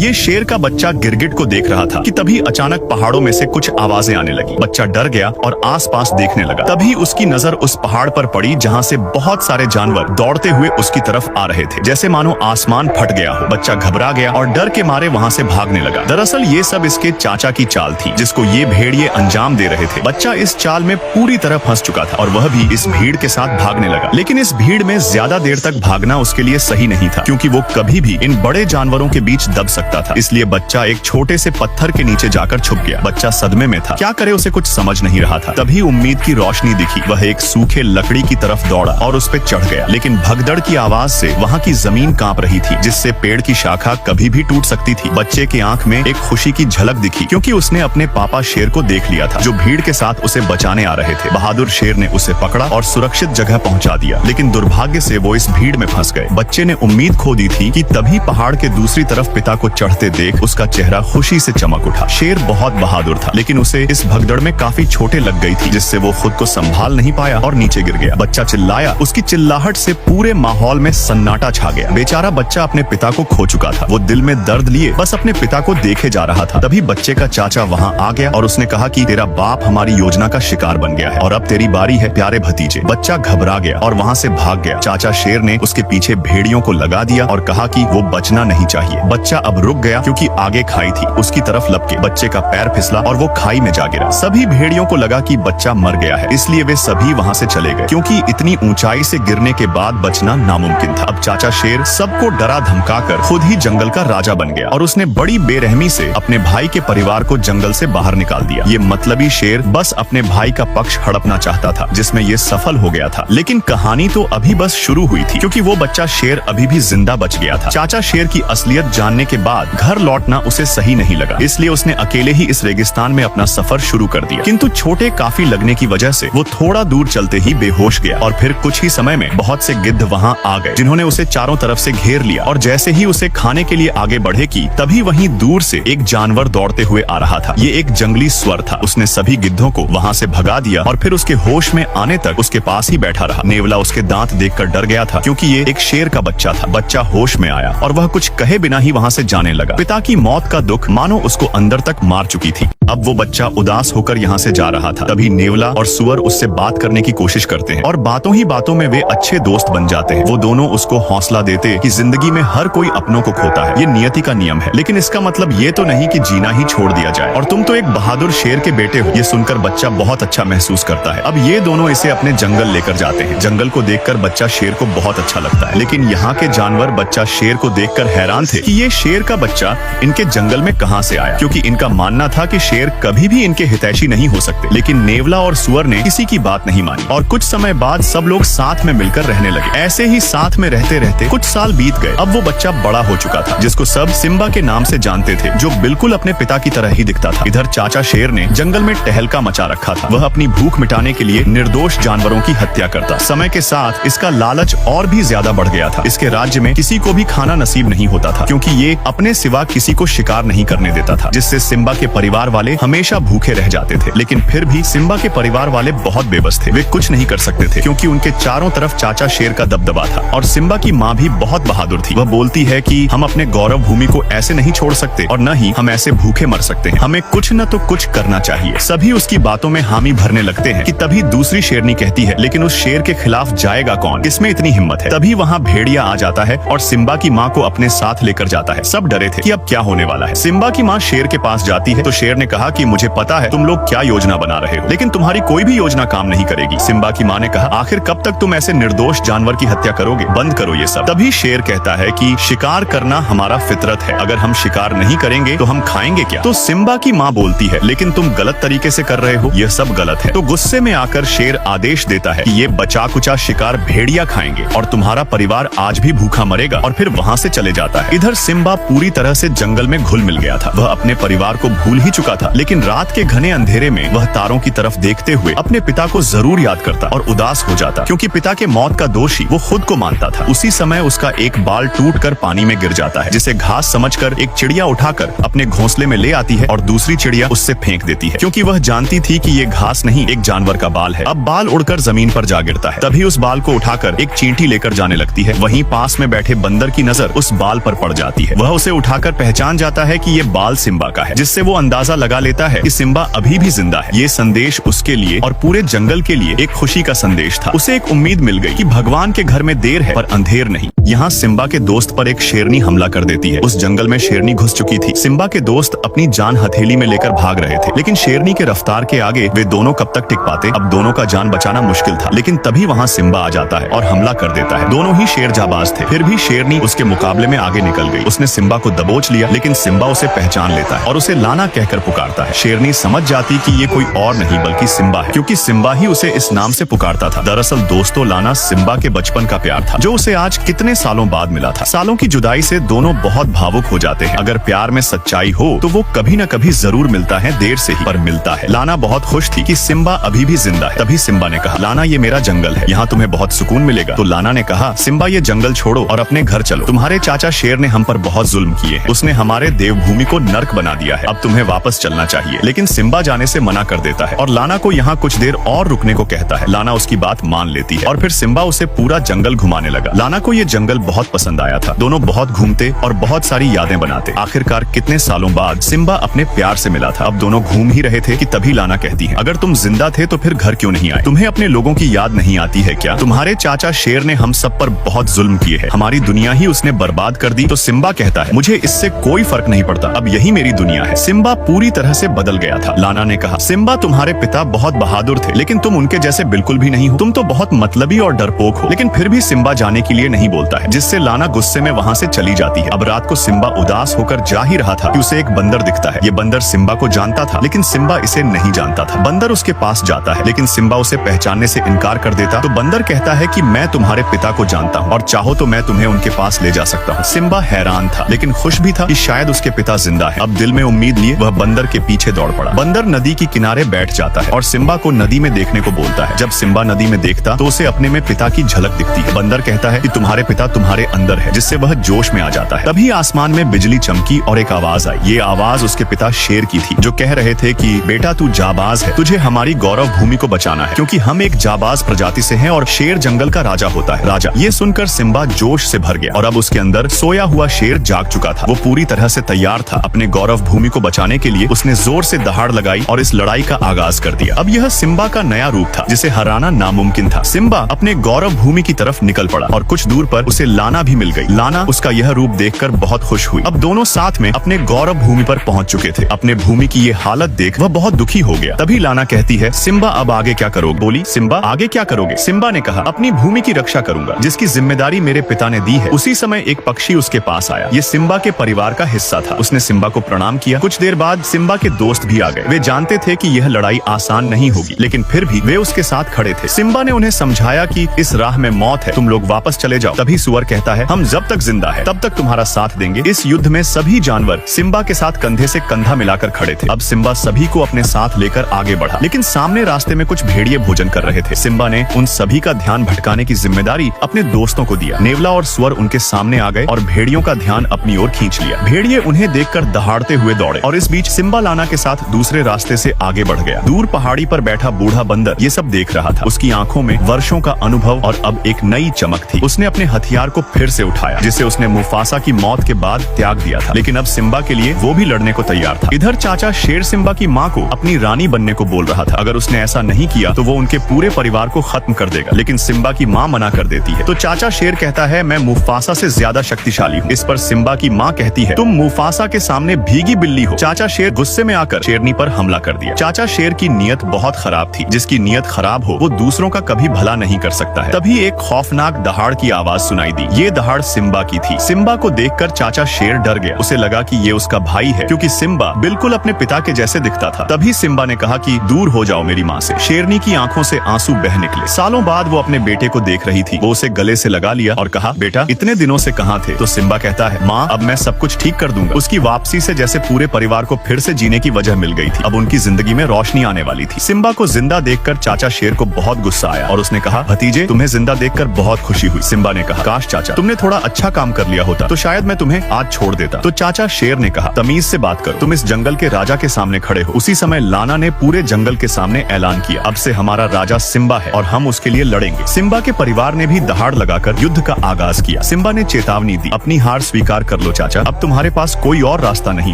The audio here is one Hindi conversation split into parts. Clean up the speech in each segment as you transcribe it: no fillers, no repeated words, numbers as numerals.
ये शेर का बच्चा गिरगिट को देख रहा था कि तभी अचानक पहाड़ों में से कुछ आवाजें आने लगी। बच्चा डर गया और आसपास देखने लगा। तभी उसकी नजर उस पहाड़ पर पड़ी जहाँ से बहुत सारे जानवर दौड़ते हुए उसकी तरफ आ रहे थे, जैसे मानो आसमान फट गया हो। बच्चा घबरा गया और डर के मारे वहाँ से भागने लगा। दरअसल ये सब इसके चाचा की चाल थी, जिसको ये भेड़िए अंजाम दे रहे थे। बच्चा इस चाल में पूरी तरह फंस चुका था और वह भी इस भीड़ के साथ भागने लगा। लेकिन इस भीड़ में ज्यादा देर तक भागना उसके लिए सही नहीं था, क्योंकि वो कभी भी इन बड़े जानवरों के बीच दब सकता था। इसलिए बच्चा एक छोटे से पत्थर के नीचे जाकर छुप गया। बच्चा सदमे में था, क्या करे उसे कुछ समझ नहीं रहा था। तभी उम्मीद की रोशनी दिखी। वह एक सूखे लकड़ी की तरफ दौड़ा और उस पे चढ़ गया। लेकिन भगदड़ की आवाज से वहाँ की जमीन कांप रही थी, जिससे पेड़ की शाखा कभी भी टूट सकती थी। बच्चे की आंख में एक खुशी की झलक दिखी, क्योंकि उसने अपने पापा शेर को देख लिया था, जो भीड़ के साथ उसे बचाने आ रहे थे। बहादुर शेर ने उसे पकड़ा और सुरक्षित जगह पहुंचा दिया। लेकिन दुर्भाग्य से वो इस भीड़ में फंस गए। बच्चे ने उम्मीद खो दी थी कि तभी पहाड़ के दूसरी तरफ पिता को चढ़ते देख उसका चेहरा खुशी से चमक उठा। शेर बहुत बहादुर था, लेकिन उसे इस भगदड़ में काफी चोटें लग गई थी, जिससे वो खुद को संभाल नहीं पाया और नीचे गिर गया। बच्चा चिल्लाया। उसकी चिल्लाहट से पूरे माहौल में सन्नाटा छा गया। बेचारा बच्चा अपने पिता को खो चुका था। वो दिल में दर्द लिए बस अपने पिता को देखे जा रहा था। तभी बच्चे का चाचा वहाँ आ गया और उसने कहा कि तेरा बाप हमारी योजना का शिकार बन गया है और अब तेरी बारी है प्यारे भतीजे। बच्चा घबरा गया और वहाँ से भाग गया। चाचा शेर ने उसके पीछे भेड़ियों को लगा दिया और कहा कि वो बचना नहीं चाहिए। बच्चा अब रुक गया, क्योंकि आगे खाई थी। उसकी तरफ लपके बच्चे का पैर फिसला और वो खाई में जा गिरा। सभी भेड़ियों को लगा कि बच्चा मर गया है, इसलिए वे सभी वहाँ से चले गए, क्योंकि इतनी ऊंचाई से गिरने के बाद बचना नामुमकिन था। अब चाचा शेर सबको डरा धमकाकर खुद ही जंगल का राजा बन गया और उसने बड़ी बेरहमी से अपने भाई के परिवार को जंगल से बाहर निकाल दिया। ये मतलबी शेर बस अपने भाई का पक्ष हड़पना चाहता था, जिसमें ये सफल हो गया था। लेकिन कहानी तो अभी बस शुरू हुई थी, क्योंकि वो बच्चा शेर अभी भी जिंदा बच गया था। चाचा शेर की असलियत जानने के बाद घर लौटना उसे सही नहीं लगा, इसलिए उसने अकेले ही इस रेगिस्तान में अपना सफर शुरू कर दिया। किंतु छोटे काफी लगने की वजह से वो थोड़ा दूर चलते ही बेहोश गया और फिर कुछ ही समय में बहुत से गिद्ध वहाँ आ गए, जिन्होंने उसे चारों तरफ से घेर लिया। और जैसे ही उसे खाने के लिए आगे बढ़े की तभी वहीं दूर से एक जानवर दौड़ते हुए आ रहा था। ये एक जंगली स्वर था। उसने सभी गिद्धों को वहाँ से भगा दिया और फिर उसके होश में आने तक उसके पास ही बैठा रहा। नेवला उसके दांत देखकर डर गया था, क्योंकि ये एक शेर का बच्चा था। बच्चा होश में आया और वह कुछ कहे बिना ही वहाँ से जाने लगा। पिता की मौत का दुख मानो उसको अंदर तक मार चुकी थी। अब वो बच्चा उदास होकर यहाँ से जा रहा था। तभी नेवला और सुअर उससे बात करने की कोशिश करते हैं और बातों ही बातों में वे अच्छे दोस्त बन जाते हैं। वो दोनों उसको हौसला देते कि जिंदगी में हर कोई अपनों को खोता है, ये नियति का नियम है, लेकिन इसका मतलब ये तो नहीं कि जीना ही छोड़ दिया जाए और तुम तो एक बहादुर शेर के बेटे हो। ये सुनकर बच्चा बहुत अच्छा महसूस करता है। अब ये दोनों इसे अपने जंगल लेकर जाते हैं। जंगल को देखकर बच्चा शेर को बहुत अच्छा लगता है, लेकिन यहाँ के जानवर बच्चा शेर को देखकर हैरान थे कि ये शेर का बच्चा इनके जंगल में कहाँ से आया, क्योंकि इनका मानना था कि शेर कभी भी इनके हितैषी नहीं हो सकते। लेकिन नेवला और सुअर ने किसी की बात नहीं मानी और कुछ समय बाद सब लोग साथ में मिलकर रहने लगे। ऐसे ही साथ में रहते रहते कुछ साल बीत गए। अब वो बच्चा बड़ा हो चुका था, जिसको सब सिम्बा के नाम से जानते थे, जो बिल्कुल अपने पिता की तरह ही दिखता था। इधर चाचा शेर ने जंगल में टहलका मचा रखा था। वह अपनी भूख मिटाने के लिए निर्दोष जानवरों की हत्या करता। समय के साथ इसका लालच और भी ज्यादा बढ़ गया था। इसके राज्य में किसी को भी खाना नसीब नहीं होता था, क्योंकि ये अपने सिवा किसी को शिकार नहीं करने देता था, जिससे सिम्बा के परिवार वाले हमेशा भूखे रह जाते थे। लेकिन फिर भी सिम्बा के परिवार वाले बहुत बेबस थे। वे कुछ नहीं कर सकते थे, क्योंकि उनके चारों तरफ चाचा शेर का दबदबा था। और सिम्बा की माँ भी बहुत बहादुर थी। वह बोलती है कि हम अपने गौरव भूमि को ऐसे नहीं छोड़ सकते और न ही हम ऐसे भूखे मर सकते हैं। हमें कुछ न तो कुछ करना चाहिए। सभी उसकी बातों में हामी भरने लगते हैं कि तभी दूसरी शेरनी कहती है, लेकिन उस शेर के खिलाफ जाएगा कौन? इसमें इतनी हिम्मत है? तभी वहाँ भेड़िया आ जाता है और सिम्बा की माँ को अपने साथ लेकर जाता है। सब डरे थे कि अब क्या होने वाला है। सिम्बा की माँ शेर के पास जाती है तो शेर ने कहा कि मुझे पता है तुम लोग क्या योजना बना रहे हो, लेकिन तुम्हारी कोई भी योजना काम नहीं करेगी। सिम्बा की माँ ने कहा, आखिर कब तक तुम ऐसे निर्दोष जानवर की हत्या करोगे? बंद करो ये सब। तभी शेर कहता है कि शिकार करना हमारा फितरत है, अगर हम शिकार नहीं करेंगे तो हम खाएंगे क्या? तो सिम्बा की माँ बोलती है, लेकिन तुम गलत तरीके से कर रहे हो, यह सब गलत है। तो गुस्से में आकर शेर आदेश देता है कि ये बचा कुचा शिकार भेड़िया खाएंगे और तुम्हारा परिवार आज भी भूखा मरेगा, और फिर वहाँ से चले जाता है। इधर सिम्बा पूरी तरह से जंगल में घुल मिल गया था। वह अपने परिवार को भूल ही चुका था, लेकिन रात के घने अंधेरे में वह तारों की तरफ देखते हुए अपने पिता को जरूर याद करता और उदास हो जाता, क्योंकि पिता के मौत का दोषी वो खुद को मानता था। उसी समय उसका एक बाल टूटकर पानी में गिर जाता है, जिसे घास समझकर एक चिड़िया उठाकर अपने घोंसले में ले आती है और दूसरी चिड़िया उससे फेंक देती है, क्योंकि वह जानती थी कि ये घास नहीं एक जानवर का बाल है। अब बाल उड़कर जमीन पर जा गिरता है। तभी उस बाल को उठाकर एक चींटी लेकर जाने लगती है। वहीं पास में बैठे बंदर की नजर उस बाल पर पड़ जाती है। वह उसे उठाकर पहचान जाता है कि ये बाल सिम्बा का है, जिससे वो अंदाजा लगा लेता है कि सिम्बा अभी भी जिंदा है। ये संदेश उसके लिए और पूरे जंगल के लिए एक खुशी का संदेश था। उसे एक उम्मीद मिल गई कि भगवान के घर में देर है पर अंधेर नहीं। यहाँ सिम्बा के दोस्त पर एक शेरनी हमला कर देती है। उस जंगल में शेरनी घुस चुकी थी। सिम्बा के दोस्त अपनी जान हथेली में लेकर भाग रहे थे, लेकिन शेरनी के रफ्तार के आगे वे दोनों कब तक टिक पाते। अब दोनों का जान बचाना मुश्किल था, लेकिन तभी वहाँ सिम्बा आ जाता है और हमला कर देता है। दोनों ही शेर जाबाज थे, फिर भी शेरनी उसके मुकाबले में आगे निकल गई। उसने सिम्बा को दबोच लिया, लेकिन सिम्बा उसे पहचान लेता है और उसे लाना कहकर पुकारता है। शेरनी समझ जाती कि ये कोई और नहीं बल्कि सिम्बा है, क्योंकि सिम्बा ही उसे इस नाम से पुकारता था। दरअसल दोस्तों, लाना सिम्बा के बचपन का प्यार था, जो उसे आज कितने सालों बाद मिला था। सालों की जुदाई से दोनों बहुत भावुक हो जाते हैं। अगर प्यार में सच्चाई हो तो वो कभी न कभी जरूर मिलता है, देर से ही पर मिलता है। लाना बहुत खुश थी कि सिम्बा अभी भी जिंदा है। तभी सिम्बा ने कहा, लाना ये मेरा जंगल है, यहाँ तुम्हें बहुत सुकून मिलेगा। तो लाना ने कहा, सिम्बा ये जंगल छोड़ो और अपने घर चलो। तुम्हारे चाचा शेर ने हम पर बहुत जुल्म किए हैं। उसने हमारे देवभूमि को नर्क बना दिया है। अब तुम्हें वापस चलना चाहिए। लेकिन सिम्बा जाने से मना कर देता है और लाना को यहाँ कुछ देर और रुकने को कहता है। लाना उसकी बात मान लेती है और फिर सिम्बा उसे पूरा जंगल घुमाने लगा। लाना को ये जंगल बहुत पसंद आया था। दोनों बहुत घूमते और बहुत सारी यादें बनाते। आखिरकार कितने सालों बाद सिम्बा अपने प्यार से मिला था। अब दोनों घूम ही रहे थे कि तभी लाना कहती है, अगर तुम जिंदा थे तो फिर घर क्यों नहीं आए? तुम्हें अपने लोगों की याद नहीं आती है क्या? तुम्हारे चाचा शेर ने हम सब पर बहुत जुल्म किए हैं, हमारी दुनिया ही उसने बर्बाद कर दी। तो सिम्बा कहता है, मुझे इससे कोई फर्क नहीं पड़ता, अब यही मेरी दुनिया है। सिम्बा पूरी तरह से बदल गया था। लाना ने कहा, सिम्बा तुम्हारे पिता बहुत बहादुर थे, लेकिन तुम उनके जैसे बिल्कुल भी नहीं हो। तुम तो बहुत मतलबी और डरपोक हो। लेकिन फिर भी सिम्बा जाने के लिए नहीं बोलता है, जिससे लाना गुस्से में वहाँ से चली जाती है। अब रात को सिम्बा उदास होकर जा ही रहा था कि उसे एक बंदर दिखता है। ये बंदर सिम्बा को जानता था, लेकिन सिम्बा इसे नहीं जानता था। बंदर उसके पास जाता है, लेकिन सिम्बा उसे पहचानने से इनकार कर देता। तो बंदर कहता है कि मैं तुम्हारे पिता को जानता हूँ और चाहो तो मैं तुम्हें उनके पास ले जा सकता हूँ। सिम्बा हैरान था, लेकिन खुश भी था कि शायद उसके पिता जिंदा है। अब दिल में उम्मीद लिए वह बंदर के पीछे दौड़ पड़ा। बंदर नदी के किनारे बैठ जाता है और सिम्बा को नदी में देखने को बोलता है। जब सिम्बा नदी में देखता तो उसे अपने में पिता की झलक दिखती है। बंदर कहता है कि तुम्हारे पिता तुम्हारे अंदर है, जिससे वह जोश में आ जाता है। तभी आसमान में बिजली चमकी और एक आवाज आई। ये आवाज उसके पिता शेर की थी, जो कह रहे थे कि बेटा तू जाबाज है, तुझे हमारी गौरव भूमि को बचाना है, क्योंकि हम एक जाबाज प्रजाति से हैं और शेर जंगल का राजा होता है। राजा ये सुनकर सिम्बा जोश से भर गया और अब उसके अंदर सोया हुआ शेर जाग चुका था। वो पूरी तरह से तैयार था। अपने गौरव भूमि को बचाने के लिए उसने जोर से दहाड़ लगाई और इस लड़ाई का आगाज कर दिया। अब यह सिम्बा का नया रूप था, जिसे हराना नामुमकिन था। सिम्बा अपने गौरव भूमि की तरफ निकल पड़ा और कुछ दूर पर उसे लाना भी मिल गई। लाना उसका यह रूप देखकर बहुत खुश हुई। अब दोनों साथ में अपने गौरव भूमि पर पहुंच चुके थे। अपने भूमि की ये हालत देख वह बहुत दुखी हो गया। तभी लाना कहती है, सिम्बा अब आगे क्या करोगे? बोली, सिम्बा आगे क्या करोगे? सिम्बा ने कहा, अपनी भूमि की रक्षा करूंगा, जिसकी जिम्मेदारी मेरे पिता ने दी है। उसी समय एक पक्षी उसके पास आया। ये सिम्बा के परिवार का हिस्सा था। उसने सिम्बा को प्रणाम किया। कुछ देर बाद सिम्बा के दोस्त भी आ गए। वे जानते थे कि यह लड़ाई आसान नहीं होगी, लेकिन फिर भी वे उसके साथ खड़े थे। सिम्बा ने उन्हें समझाया कि इस राह में मौत है, तुम लोग वापस चले जाओ। तभी सुअर कहता है, हम जब तक जिंदा है तब तक तुम्हारा साथ देंगे। इस युद्ध में सभी जानवर सिम्बा के साथ कंधे से कंधा मिलाकर खड़े थे। अब सिम्बा सभी को अपने साथ लेकर आगे बढ़ा, लेकिन सामने रास्ते में कुछ भेड़िए भोजन कर रहे थे। सिम्बा ने उन सभी का ध्यान भटकाने की जिम्मेदारी अपने दोस्तों को दिया। नेवला और सुअर उनके सामने आ गए और भेड़ियों का ध्यान अपनी ओर खींच लिया। भेड़िए उन्हें देखकर दहाड़ते हुए दौड़े और इस बीच सिम्बा लाना के साथ दूसरे रास्ते से आगे बढ़ गया। दूर पहाड़ी पर बैठा बूढ़ा बंदर ये सब देख रहा था। उसकी आंखों में वर्षों का अनुभव और अब एक नई चमक थी। उसने अपने हथियार को फिर से उठाया, जिसे उसने मुफासा की मौत के बाद त्याग दिया था, लेकिन अब सिम्बा के लिए वो भी लड़ने को तैयार था। इधर चाचा शेर सिम्बा की माँ को अपनी रानी बनने को बोल रहा था। अगर उसने ऐसा नहीं किया तो वो उनके पूरे परिवार को खत्म कर देगा, लेकिन सिम्बा की माँ मना कर देती है। तो चाचा शेर कहता है, मैं मुफासा से ज्यादा शक्तिशाली हूँ। इस पर सिम्बा की माँ कहती है, तुम मुफासा के सामने भीगी बिल्ली हो। चाचा शेर गुस्से में आकर शेरनी पर हमला कर दिया। चाचा शेर की नीयत बहुत खराब थी। जिसकी नीयत खराब हो वो दूसरों का कभी भला नहीं कर सकता है। तभी एक खौफनाक दहाड़ की आवाज सुनाई दी। ये दहाड़ सिम्बा की थी। सिम्बा को देखकर चाचा शेर डर गया। उसे लगा कि ये उसका भाई है, क्योंकि सिम्बा बिल्कुल अपने पिता के जैसे दिखता था। तभी सिम्बा ने कहा कि दूर हो जाओ मेरी माँ से। शेरनी की आंखों से आंसू बह निकले। सालों बाद वो अपने बेटे को देख रही थी। वो उसे गले से लगा लिया और कहा, बेटा इतने दिनों से कहाँ थे? तो सिम्बा कहता है, माँ अब मैं सब कुछ ठीक कर दूंगा। उसकी वापसी से जैसे पूरे परिवार को फिर से से जीने की वजह मिल गई थी। अब उनकी जिंदगी में रोशनी आने वाली थी। सिम्बा को जिंदा देखकर चाचा शेर को बहुत गुस्सा आया और उसने कहा, भतीजे तुम्हें जिंदा देखकर बहुत खुशी हुई। सिम्बा ने कहा, काश चाचा तुमने थोड़ा अच्छा काम कर लिया होता तो शायद मैं तुम्हें आज छोड़ देता। तो चाचा शेर ने कहा, तमीज से बात करो, तुम इस जंगल के राजा के सामने खड़े हो। उसी समय लाना ने पूरे जंगल के सामने ऐलान किया, अब से हमारा राजा सिम्बा है और हम उसके लिए लड़ेंगे। सिम्बा के परिवार ने भी दहाड़ लगाकर युद्ध का आगाज किया। सिम्बा ने चेतावनी दी, अपनी हार स्वीकार कर लो चाचा, अब तुम्हारे पास कोई और रास्ता नहीं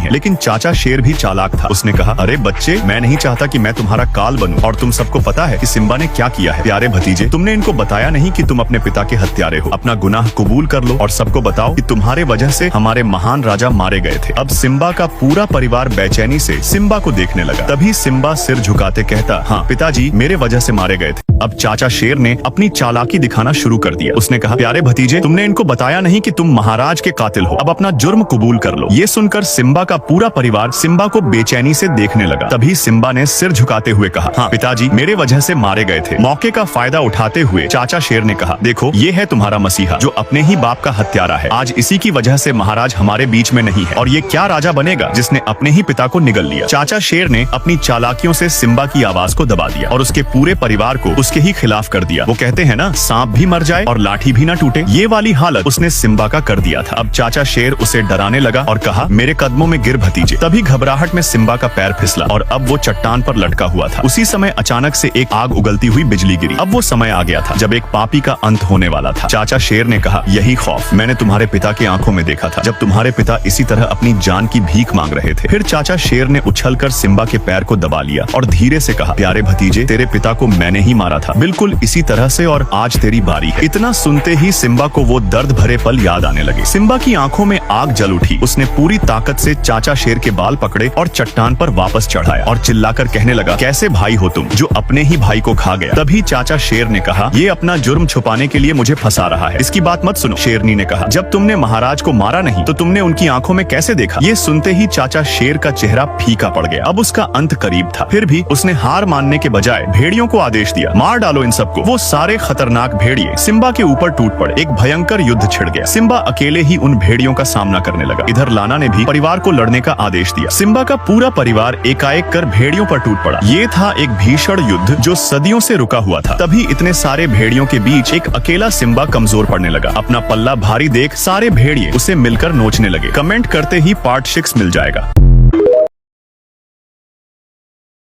है। लेकिन चाचा शेर भी चालाक था। उसने कहा, अरे बच्चे, मैं नहीं चाहता कि मैं तुम्हारा काल बनूं। और तुम सबको पता है कि सिम्बा ने क्या किया है। प्यारे भतीजे, तुमने इनको बताया नहीं कि तुम अपने पिता के हत्यारे हो। अपना गुनाह कबूल कर लो और सबको बताओ कि तुम्हारे वजह से हमारे महान राजा मारे गए थे। अब सिम्बा का पूरा परिवार बेचैनी से सिम्बा को देखने लगा। तभी सिम्बा सिर झुकाते कहता, हाँ पिताजी, मेरे वजह से मारे गए थे। अब चाचा शेर ने अपनी चालाकी दिखाना शुरू कर दिया। उसने कहा, प्यारे भतीजे, तुमने इनको बताया नहीं कि तुम महाराज के कातिल हो। अब अपना जुर्म कबूल कर लो। ये सुनकर सिम्बा का पूरा परिवार सिम्बा को बेचैनी से देखने लगा। तभी सिम्बा ने सिर झुकाते हुए कहा, हाँ पिताजी, मेरे वजह से मारे गए थे। मौके का फायदा उठाते हुए चाचा शेर ने कहा, देखो ये है तुम्हारा मसीहा जो अपने ही बाप का हत्यारा है। आज इसी की वजह से महाराज हमारे बीच में नहीं है और ये क्या राजा बनेगा जिसने अपने ही पिता को निगल लिया। चाचा शेर ने अपनी चालाकियों से सिम्बा की आवाज को दबा दिया और उसके पूरे परिवार को उसके ही खिलाफ कर दिया। वो कहते हैं ना, सांप भी मर जाए और लाठी भी ना टूटे। ये वाली हालत उसने सिम्बा का कर दिया था। अब चाचा शेर उसे डराने लगा और कहा, मेरे कदमों में गिर भतीजे। तभी घबराहट में सिम्बा का पैर फिसला और अब वो चट्टान पर लटका हुआ था। उसी समय अचानक से एक आग उगलती हुई बिजली गिरी। अब वो समय आ गया था जब एक पापी का अंत होने वाला था। चाचा शेर ने कहा, यही खौफ मैंने तुम्हारे पिता की आंखों में देखा था जब तुम्हारे पिता इसी तरह अपनी जान की भीख मांग रहे थे। फिर चाचा शेर ने उछलकर सिम्बा के पैर को दबा लिया और धीरे से कहा, प्यारे भतीजे, तेरे पिता को मैंने ही मारा था, बिल्कुल इसी तरह से, और आज तेरी बारी है। इतना सुनते ही सिम्बा को वो दर्द भरे पल याद आने लगे। सिम्बा की आंखों में आग जल उठी। उसने पूरी ताकत से चाचा शेर के बाल पकड़े और चट्टान पर वापस चढ़ाया और चिल्लाकर कहने लगा, कैसे भाई हो तुम जो अपने ही भाई को खा गया। तभी चाचा शेर ने कहा, ये अपना जुर्म छुपाने के लिए मुझे फंसा रहा है, इसकी बात मत सुनो। शेरनी ने कहा, जब तुमने महाराज को मारा नहीं तो तुमने उनकी आंखों में कैसे देखा। ये सुनते ही चाचा शेर का चेहरा फीका पड़ गया। अब उसका अंत करीब था। फिर भी उसने हार मानने के बजाय भेड़ियों को आदेश दिया, मार डालो इन सबको। वो सारे खतरनाक भेड़िए सिम्बा के ऊपर टूट पड़े। एक भयंकर युद्ध छिड़ गया। सिम्बा अकेले ही उन भेड़ियों का सामना करने लगा। इधर लाना ने भी परिवार को लड़ने का आदेश दिया। सिम्बा का पूरा परिवार एकाएक कर भेड़ियों पर टूट पड़ा। ये था एक भीषण युद्ध जो सदियों से रुका हुआ था। तभी इतने सारे भेड़ियों के बीच एक अकेला सिम्बा कमजोर पड़ने लगा। अपना पल्ला भारी देख सारे भेड़िए उसे मिलकर नोचने लगे। कमेंट करते ही पार्ट 6 मिल जाएगा।